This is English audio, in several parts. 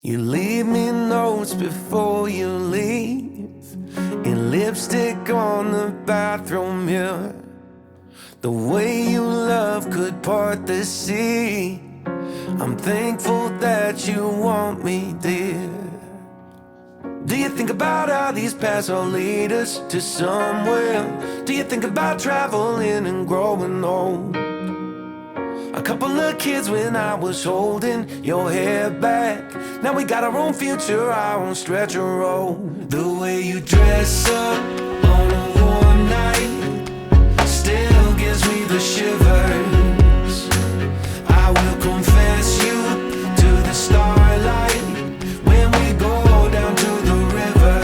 You leave me notes before you leave, and lipstick on the bathroom mirror. The way you love could part the sea. I'm thankful that you want me, dear. Do you think about how these paths all lead us to somewhere? Do you think about traveling and growing old? A couple of kids when I was holding your hair back. Now we got our own future, our own stretch of road. The way you dress up on a warm night still gives me the shivers. I will confess you to the starlight when we go down to the river.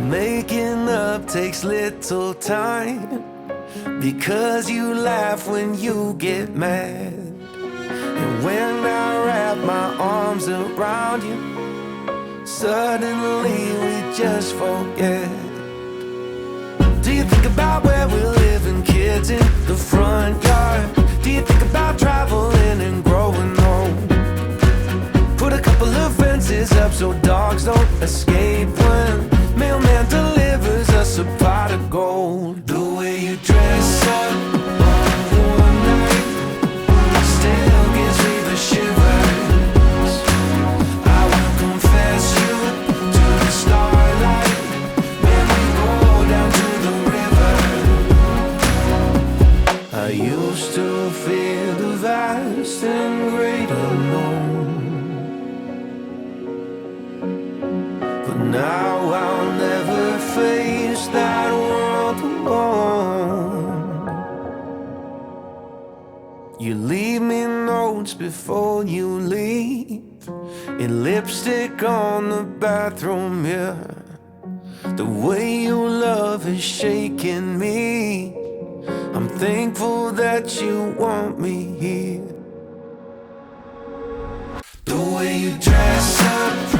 Making up takes little time, because you laugh when you get mad. And when I wrap my arms around you, suddenly we just forget. Do you think about where we're living, kids in the front yard? Do you think about traveling and growing old? Put a couple of fences up so dogs don't escape when mailman delivers us a pot of gold. The way you dress up on a warm night still gives me the shivers. I will confess you to the starlight when we go down to the river. I used to fear the vast and great unknown, but now I'll never face that world alone. You leave me notes before you leave, and lipstick on the bathroom mirror. The way you love is shaking me. I'm thankful that you want me here. The way you dress up